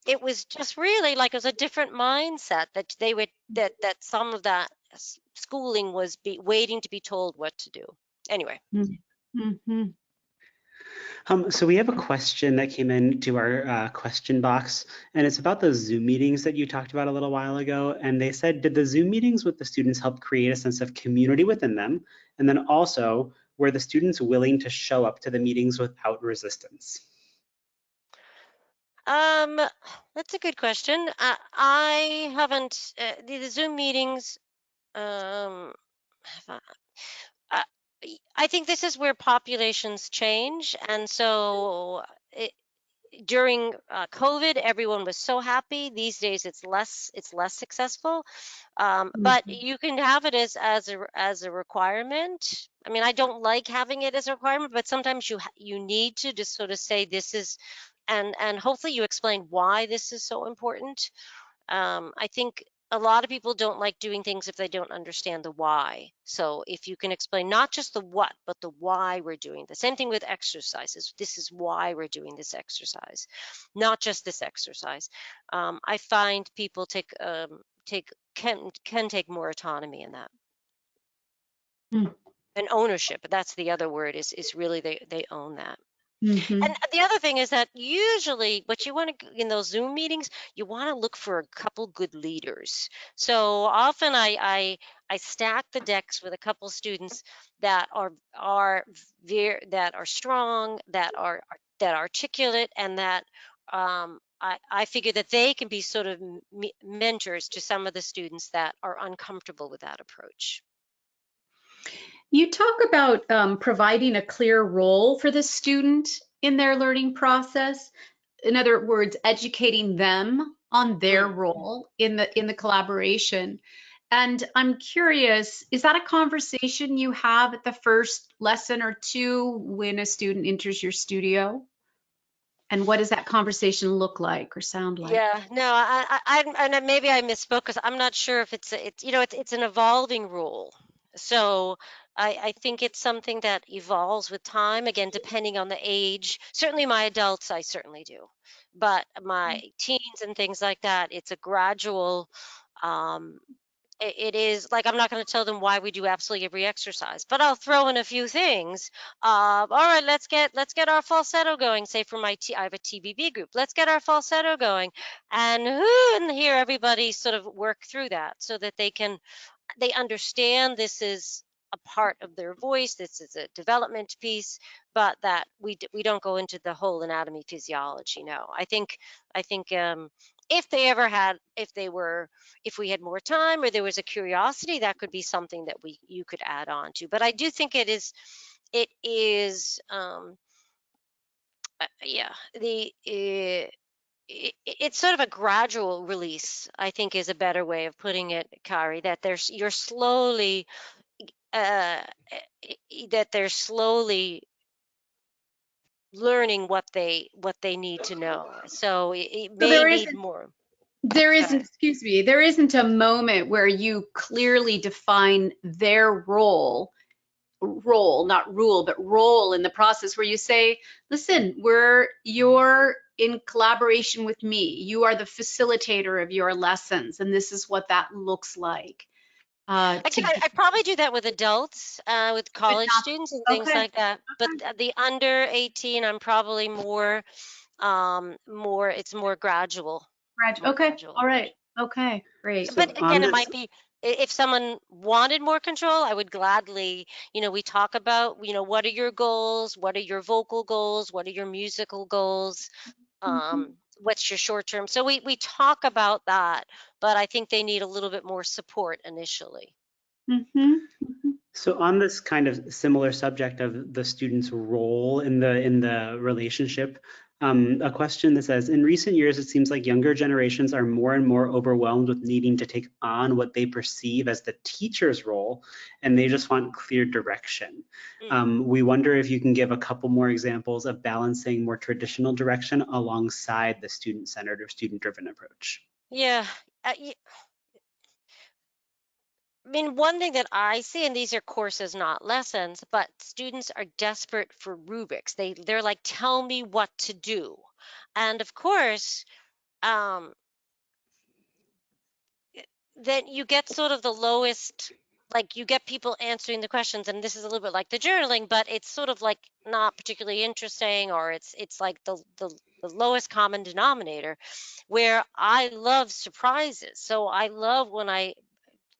It was just really like it was a different mindset that they would that some of that schooling was waiting to be told what to do. Anyway. Mm-hmm. So we have a question that came into our question box, and it's about the Zoom meetings that you talked about a little while ago. And they said, did the Zoom meetings with the students help create a sense of community within them? And then also, were the students willing to show up to the meetings without resistance? That's a good question. I haven't the Zoom meetings. Have I, I think this is where populations change, and so during COVID, everyone was so happy. These days, it's less successful. But you can have it as a requirement. I mean, I don't like having it as a requirement, but sometimes you need to just sort of say this is, and hopefully you explain why this is so important. I think a lot of people don't like doing things if they don't understand the why. So if you can explain not just the what, but the why we're doing the same thing with exercises. This is why we're doing this exercise, not just this exercise. I find people can take more autonomy in that. And ownership. That's the other word is really they own that. And the other thing is that usually what you want to, in those Zoom meetings, you want to look for a couple good leaders. So often I stack the decks with a couple students that that are strong, that are articulate, and that I figure that they can be sort of mentors to some of the students that are uncomfortable with that approach. You talk about providing a clear role for the student in their learning process. In other words, educating them on their role in the collaboration. And I'm curious, is that a conversation you have at the first lesson or two when a student enters your studio? And what does that conversation look like or sound like? Yeah, no, and maybe I misspoke because I'm not sure if it's an evolving rule. So I think it's something that evolves with time, again, depending on the age. Certainly my adults, I certainly do. But my teens and things like that, it's a gradual, it is like I'm not going to tell them why we do absolutely every exercise, but I'll throw in a few things. All right, let's get our falsetto going. Say for I have a TBB group. Let's get our falsetto going, and hear everybody sort of work through that so that they understand this is a part of their voice. This is a development piece, but that we don't go into the whole anatomy physiology. No, I think if we had more time or there was a curiosity, that could be something that you could add on to. But I do think it is yeah, it's sort of a gradual release, I think, is a better way of putting it, Kari, that you're slowly that they're slowly learning what they need to know. So it may need more. There isn't a moment where you clearly define their role, not rule, but role in the process where you say, listen, you're in collaboration with me. You are the facilitator of your lessons, and this is what that looks like. I probably do that with adults, with college students and things like that. But the under 18, I'm probably more, it's more gradual. Gradual. All right. Okay, great. But again, it might be, if someone wanted more control, I would gladly, we talk about, what are your goals? What are your vocal goals? What are your musical goals? what's your short term? So we talk about that, but I think they need a little bit more support initially. So on this kind of similar subject of the student's role in the relationship, a question that says, in recent years, it seems like younger generations are more and more overwhelmed with needing to take on what they perceive as the teacher's role, and they just want clear direction. We wonder if you can give a couple more examples of balancing more traditional direction alongside the student-centered or student-driven approach. Yeah. I mean, one thing that I see, and these are courses, not lessons, but students are desperate for rubrics. They're like, tell me what to do. And of course, um, then you get sort of the lowest, like you get people answering the questions, and this is a little bit like the journaling, but it's sort of like not particularly interesting, or it's like the lowest common denominator, where I love surprises. So I love when I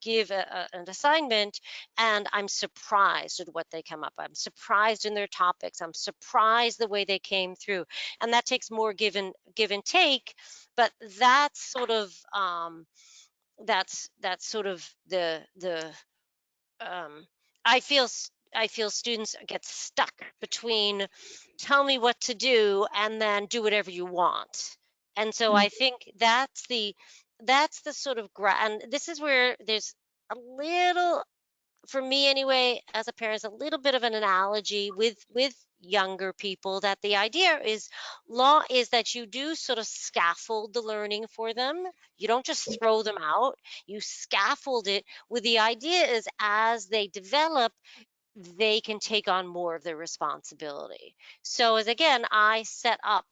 give an assignment and I'm surprised at what they come up. I'm surprised in their topics. I'm surprised the way they came through. And that takes more give and take, but that's sort of that's sort of the um I feel students get stuck between tell me what to do and then do whatever you want. And so I think that's the sort of and this is where there's a little, for me anyway, as a parent, is a little bit of an analogy with younger people, that the idea is law is that you do sort of scaffold the learning for them. You don't just throw them out, you scaffold it with the idea is as they develop, they can take on more of the responsibility. So as again, I set up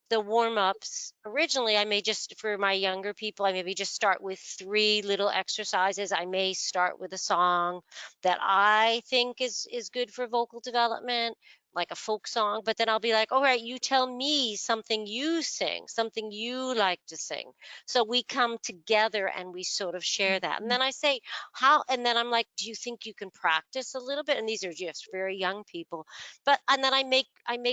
the warm-ups. Originally, I may just, for my younger people, I maybe just start with 3 little exercises. I may start with a song that I think is good for vocal development, like a folk song, but then I'll be like, all right, you tell me something you sing, something you like to sing. So we come together and we sort of share that. And then I say, how, and then I'm like, do you think you can practice a little bit? And these are just very young people, but and then I make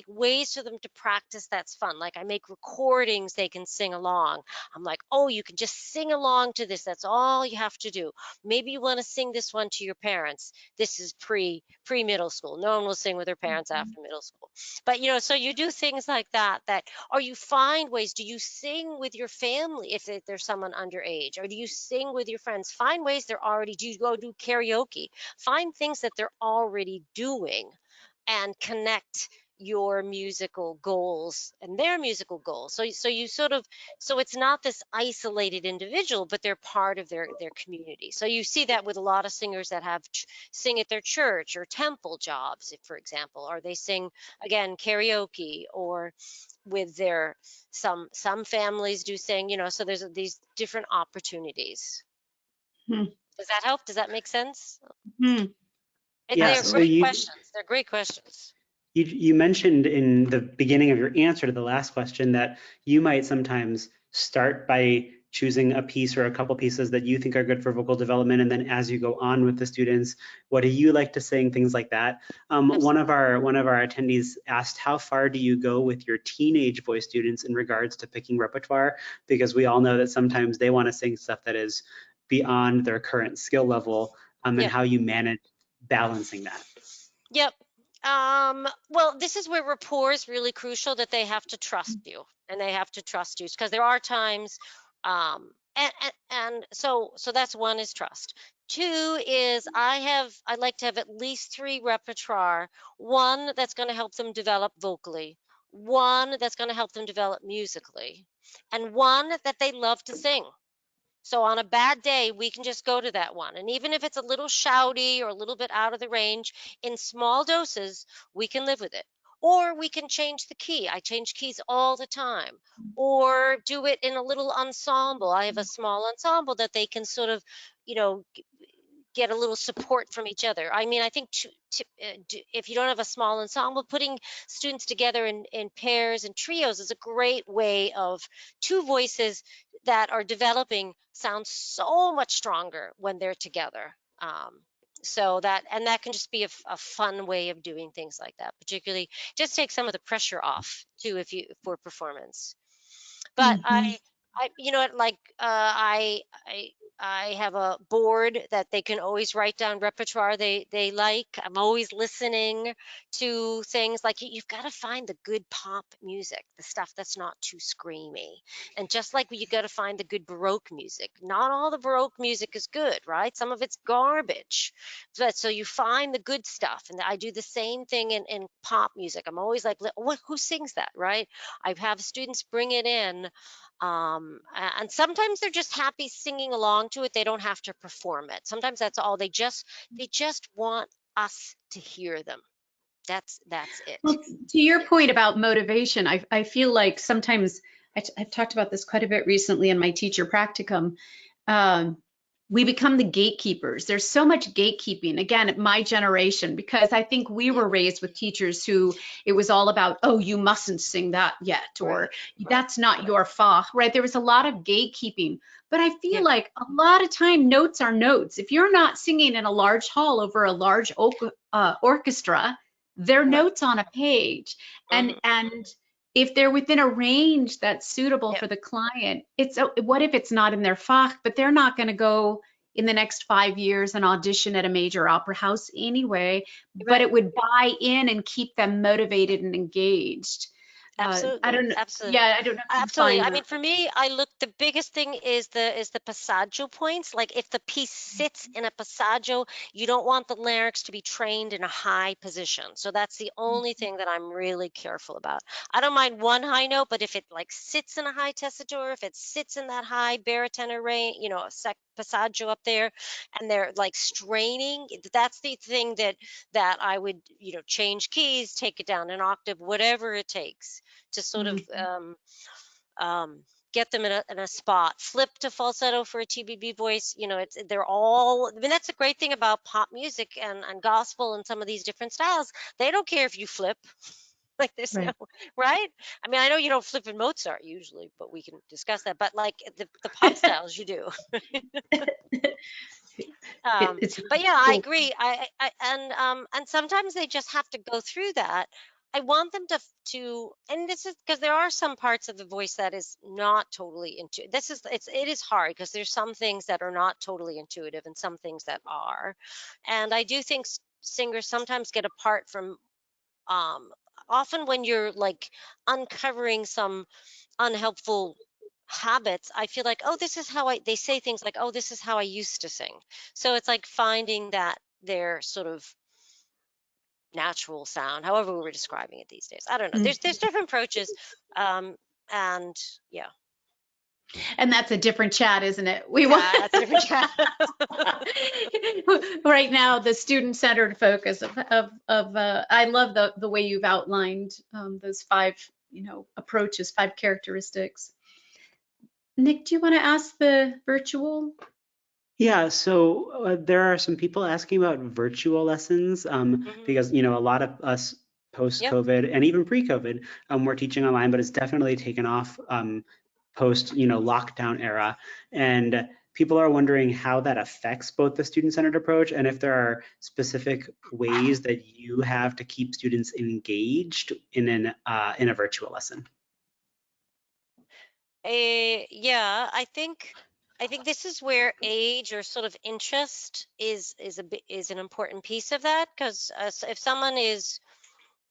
ways for them to practice. That's fun. Like I make recordings they can sing along. I'm like, oh, you can just sing along to this, that's all you have to do. Maybe you want to sing this one to your parents. This is pre middle school. No one will sing with their parents after middle school, but so you do things like that, or you find ways. Do you sing with your family if there's someone underage, or do you sing with your friends? Find ways they're already, do you go do karaoke? Find things that they're already doing and connect your musical goals and their musical goals. So you sort of, so it's not this isolated individual, but they're part of their community. So you see that with a lot of singers that have sing at their church or temple jobs, if, for example, or they sing again karaoke, or with their some families do sing, so there's these different opportunities. Does that help? Does that make sense? Yeah, They're so great questions. They're great questions. You mentioned in the beginning of your answer to the last question that you might sometimes start by choosing a piece or a couple pieces that you think are good for vocal development, and then as you go on with the students, what do you like to sing, things like that. One of our attendees asked, how far do you go with your teenage voice students in regards to picking repertoire? Because we all know that sometimes they want to sing stuff that is beyond their current skill level, and how you manage balancing that. Yep. Well, this is where rapport is really crucial, that they have to trust you, and they have to trust you, because there are times, and so that's one, is trust. 2 is I like to have at least 3 repertoire, 1 that's going to help them develop vocally, 1 that's going to help them develop musically, and 1 that they love to sing. So on a bad day, we can just go to that one. And even if it's a little shouty or a little bit out of the range, in small doses, we can live with it. Or we can change the key. I change keys all the time. Or do it in a little ensemble. I have a small ensemble that they can sort of, get a little support from each other. I mean, I think if you don't have a small ensemble, putting students together in pairs and trios is a great way of 2 voices that are developing sound so much stronger when they're together. So that can just be a fun way of doing things like that. Particularly, just take some of the pressure off too, for performance. But Mhm. you know what, like I have a board that they can always write down repertoire they like. I'm always listening to things like you've got to find the good pop music, the stuff that's not too screamy. And just like you got to find the good Baroque music, not all the Baroque music is good, right? Some of it's garbage. But so you find the good stuff. And I do the same thing in pop music. I'm always like, what, who sings that, right? I have students bring it in, and sometimes they're just happy singing along to it. They don't have to perform it. Sometimes that's all. They just want us to hear them. That's it. Well, to your point about motivation, I feel like sometimes I've talked about this quite a bit recently in my teacher practicum. Um, we become the gatekeepers. There's so much gatekeeping, again, at my generation, because I think we Yeah. were raised with teachers who it was all about, oh, you mustn't sing that yet, or Right. Right. that's not your fa, right? There was a lot of gatekeeping. But I feel Yeah. like a lot of time notes are notes. If you're not singing in a large hall over a large orchestra, they're Right. notes on a page. Hmm. And if they're within a range that's suitable Yeah. for the client, what if it's not in their fach, but they're not going to go in the next 5 years and audition at a major opera house anyway, but Right. it would buy in and keep them motivated and engaged. I Absolutely, don't know. absolutely, Yeah, I don't know if you absolutely. find I that. mean, for me, I look. The biggest thing is the passaggio points. Like if the piece sits in a passaggio, you don't want the larynx to be trained in a high position. So that's the only thing that I'm really careful about. I don't mind one high note, but if it like sits in a high tessitura, if it sits in that high baritone range, passaggio up there, and they're like straining, that's the thing that I would, change keys, take it down an octave, whatever it takes to sort of Mhm. um, get them in a spot. Flip to falsetto for a TBB voice. They're all. I mean, that's the great thing about pop music and gospel and some of these different styles. They don't care if you flip. Like there's no Right. right. I mean, I know you don't flip in Mozart usually, but we can discuss that. But like the pop styles, you do. It's But yeah, I cool. agree. And sometimes they just have to go through that. I want them and this is because there are some parts of the voice that is not totally it is hard because there's some things that are not totally intuitive and some things that are. And I do think singers sometimes get apart from, um, often when you're like uncovering some unhelpful habits. I feel like, oh, this is how they say things like, oh, this is how I used to sing. So it's like finding that their sort of natural sound, however we were describing it these days. I don't know. Mm. There's different approaches. Um, and yeah, And that's a different chat, isn't it? We want that's a different chat. right now the student-centered focus of I love the way you've outlined those five, approaches, five characteristics. Nick, do you want to ask the virtual? Yeah, so there are some people asking about virtual lessons Hmm. because a lot of us Yep. post-COVID and even pre-COVID we're teaching online, but it's definitely taken off post lockdown era, and people are wondering how that affects both the student-centered approach and if there are specific ways that you have to keep students engaged in a virtual lesson. Yeah, I think this is where age or sort of interest is an important piece of that, because if someone is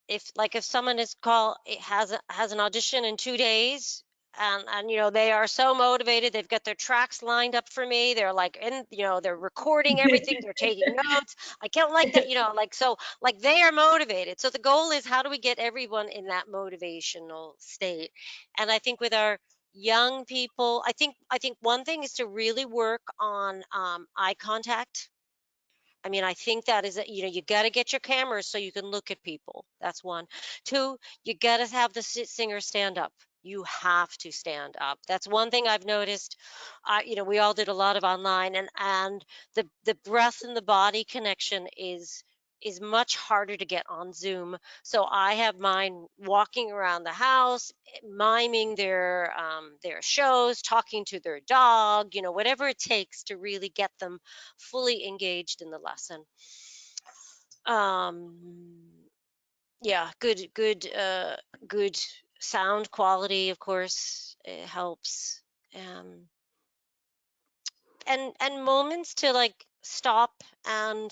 if someone is called it has an audition in 2 days, and they are so motivated, they've got their tracks lined up for me, they're like they're recording everything, they're taking notes. I can't like that, like, so like they are motivated. So the goal is, how do we get everyone in that motivational state? And I think with our young people, I think one thing is to really work on eye contact. I mean, I think that is, you got to get your cameras so you can look at people. That's one. Two, you got to have the singer stand up. You have to stand up. That's one thing I've noticed. We all did a lot of online, and the breath and the body connection is much harder to get on Zoom. So I have mine walking around the house, miming their shows, talking to their dog, whatever it takes to really get them fully engaged in the lesson. Um, yeah, good sound quality, of course, it helps. And moments to like stop and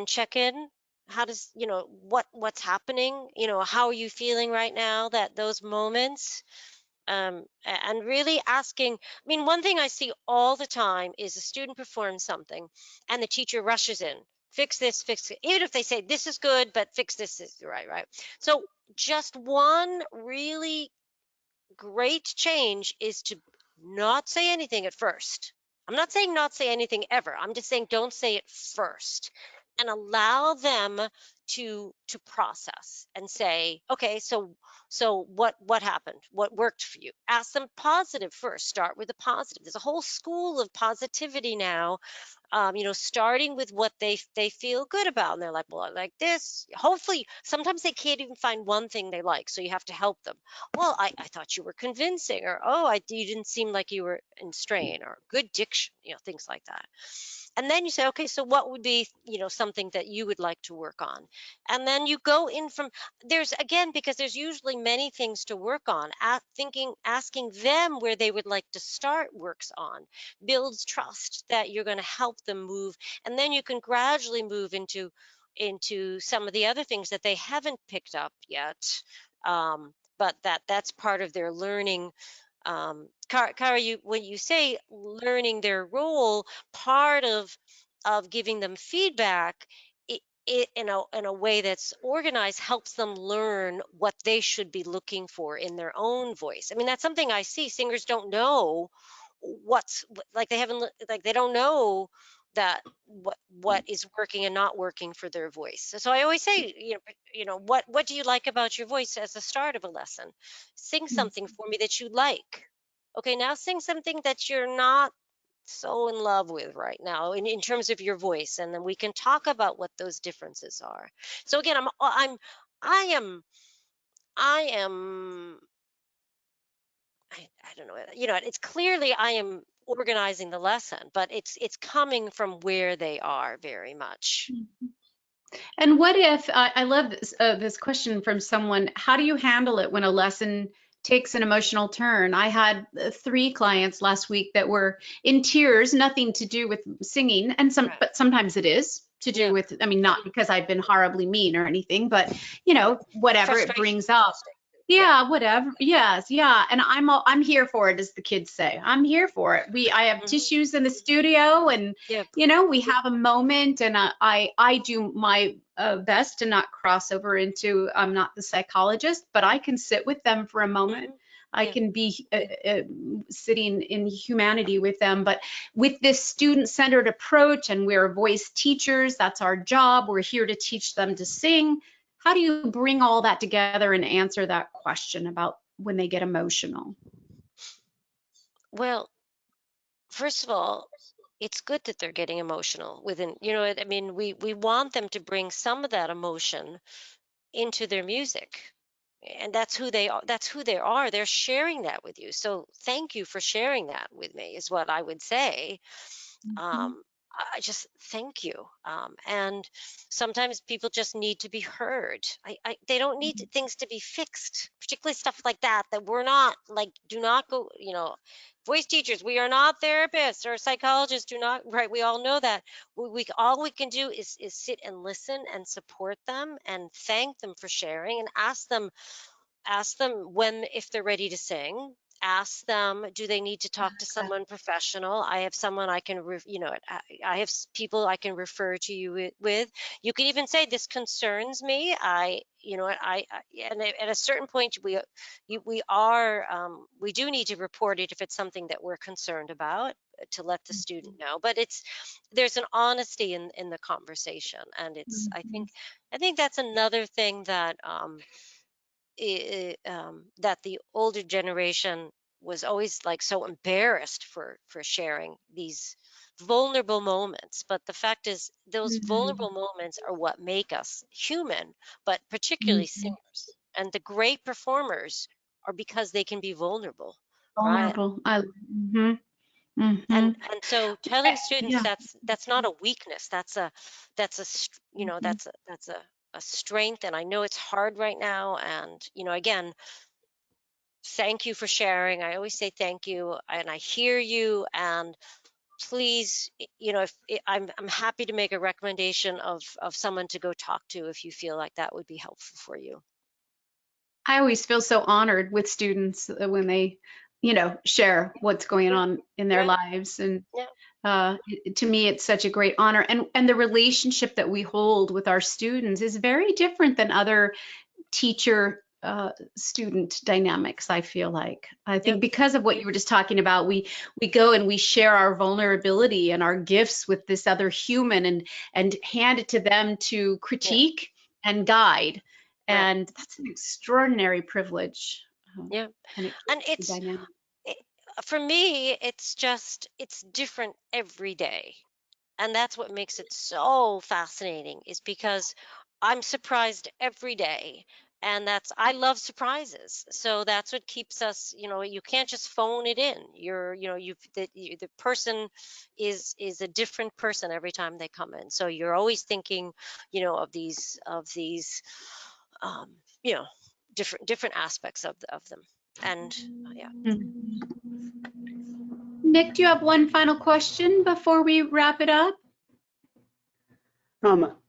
check in. How does, what's happening? How are you feeling right now? That those moments, and really asking. I mean, one thing I see all the time is a student performs something and the teacher rushes in, fix this, fix it, even if they say this is good, but fix this is right. So just one really great change is to not say anything at first. I'm not saying not say anything ever. I'm just saying don't say it first, and allow them to process and say, okay, so what happened? What worked for you? Ask them positive first. Start with the positive. There's a whole school of positivity now, starting with what they feel good about, and they're like, well, I like this. Hopefully, sometimes they can't even find one thing they like, so you have to help them. Well, I thought you were convincing, or you didn't seem like you were in strain, or good diction, things like that. And then you say, okay, so what would be, something that you would like to work on? And then you go in from because there's usually many things to work on. Asking them where they would like to start works on, builds trust that you're going to help them move. And then you can gradually move into some of the other things that they haven't picked up yet. But that's part of their learning. Kari, when you say learning their role, part of giving them feedback, it in a way that's organized helps them learn what they should be looking for in their own voice. I mean, that's something I see. Singers don't know they don't know that what is working and not working for their voice. So I always say, what do you like about your voice as a start of a lesson? Sing something for me that you like. Okay, now sing something that you're not so in love with right now in terms of your voice, and then we can talk about what those differences are. So again, I am I don't know, it's clearly I am organizing the lesson, but it's coming from where they are very much. And what if, I love this question from someone, how do you handle it when a lesson takes an emotional turn? I had 3 clients last week that were in tears, nothing to do with singing, and but sometimes it is to do with, I mean, not because I've been horribly mean or anything, but whatever it brings up. Yeah, whatever. Yes, yeah. And I'm here for it, as the kids say. I'm here for it. I have tissues in the studio, and we have a moment, and I do my best to not cross over into, I'm not the psychologist, but I can sit with them for a moment. I can be sitting in humanity with them. But with this student-centered approach, and we're voice teachers, that's our job. We're here to teach them to sing. How do you bring all that together and answer that question about when they get emotional? Well, first of all, it's good that they're getting emotional within, I mean, we want them to bring some of that emotion into their music. And that's who they are. That's who they are. They're sharing that with you. So thank you for sharing that with me, is what I would say. I just thank you. And sometimes people just need to be heard. They don't need things to be fixed, particularly stuff like that we're not like, do not go, voice teachers, we are not therapists or psychologists, do not, right? We all know that. All we can do is sit and listen and support them and thank them for sharing, and ask them if they're ready to sing. Ask them, do they need to talk to someone professional? I have someone I can, I have people I can refer to you with. You can even say, this concerns me. And at a certain point, we do need to report it if it's something that we're concerned about, to let the student know. But there's an honesty in the conversation, and I think that's another thing that that the older generation was always like so embarrassed for sharing these vulnerable moments. But the fact is, those vulnerable moments are what make us human, but particularly singers. And the great performers are because they can be vulnerable. Vulnerable. Right? And so telling students that's not a weakness. That's a strength, and I know it's hard right now. And, you know, again, thank you for sharing. I always say thank you, and I hear you. And please, you know, I'm happy to make a recommendation of someone to go talk to if you feel like that would be helpful for you. I always feel so honored with students when they, share what's going on in their Yeah, lives. And yeah, to me, it's such a great honor. And the relationship that we hold with our students is very different than other teacher student dynamics. I feel like, I yeah, think because of what you were just talking about, we go and we share our vulnerability and our gifts with this other human and hand it to them to yeah, critique and guide. right, And that's an extraordinary privilege. yeah. And it And keeps the dynamic. it, for me, it's different every day. And that's what makes it so fascinating, is because I'm surprised every day. And I love surprises. So that's what keeps us, you know, you can't just phone it in. The person is a different person every time they come in. So you're always thinking, you know, of these um, you know, different aspects of them. And yeah. Mhm. Nick, do you have one final question before we wrap it up?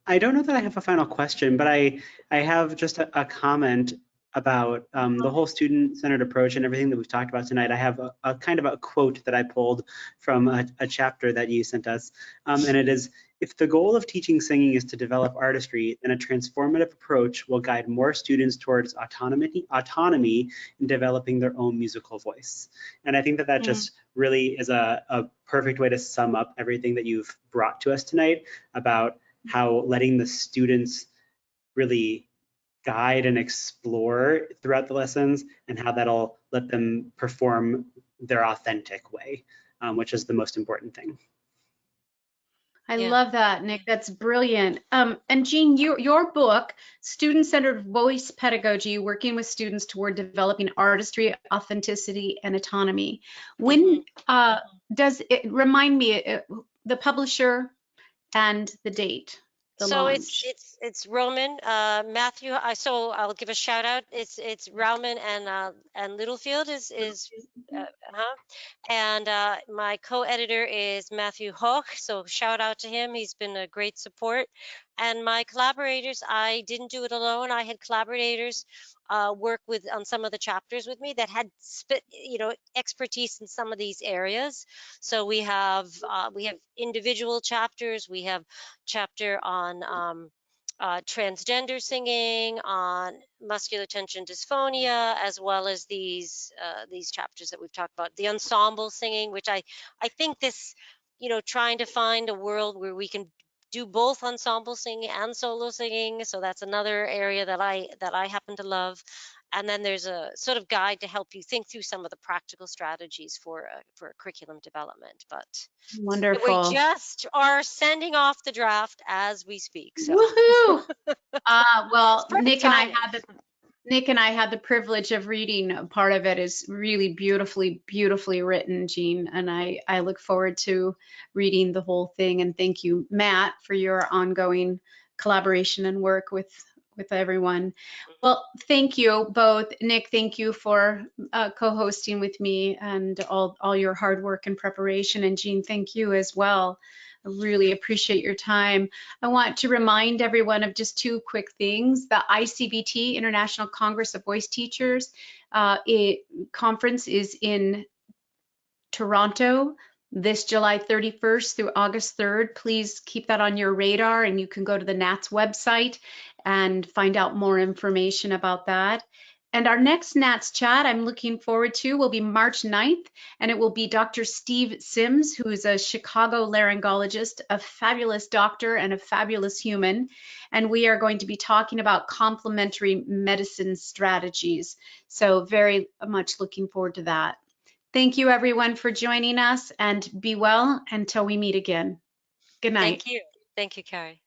I don't know that I have a final question, but I have just a comment about the whole student-centered approach and everything that we've talked about tonight. I have a kind of a quote that I pulled from a chapter that you sent us, and it is, "If the goal of teaching singing is to develop artistry, then a transformative approach will guide more students towards autonomy in developing their own musical voice." And I think that that just really is a perfect way to sum up everything that you've brought to us tonight about how letting the students really guide and explore throughout the lessons, and how that'll let them perform their authentic way, which is the most important thing. I Yeah. love that, Nick. That's brilliant. And Jeanne, your book, Student-Centered Voice Pedagogy, Working with Students Toward Developing Artistry, Authenticity, and Autonomy. When does it remind me, the publisher and the date, the So it's launch? it's it's Roman, Matthew. So I'll give a shout out. It's Rauman and Littlefield is and my co-editor is Matthew Hoch. So shout out to him. He's been a great support. And my collaborators, I didn't do it alone. I had collaborators work with on some of the chapters with me that had expertise in some of these areas. So we have individual chapters. We have chapter on transgender singing, on muscular tension dysphonia, as well as these chapters that we've talked about, the ensemble singing, which I think this, trying to find a world where we can do both ensemble singing and solo singing. So that's another area that I happen to love. And then there's a sort of guide to help you think through some of the practical strategies for curriculum development. But we Wonderful. just are sending off the draft as we speak. So Woohoo! it's Well, perfect timing. Nick and I had the privilege of reading part of it. Is really beautifully, beautifully written, Jeanne, and I look forward to reading the whole thing. And thank you, Matt, for your ongoing collaboration and work with everyone. Well, thank you both. Nick, thank you for co-hosting with me and all your hard work and preparation. And Jeanne, thank you as well. I really appreciate your time. I want to remind everyone of just two quick things. The ICVT, International Congress of Voice Teachers, conference is in Toronto this July 31st through August 3rd. Please keep that on your radar, and you can go to the NATS website and find out more information about that. And our next NATS chat I'm looking forward to will be March 9th, and it will be Dr. Steve Sims, who is a Chicago laryngologist, a fabulous doctor and a fabulous human. And we are going to be talking about complementary medicine strategies. So very much looking forward to that. Thank you everyone for joining us, and be well until we meet again. Good night. Thank you. Thank you, Kari.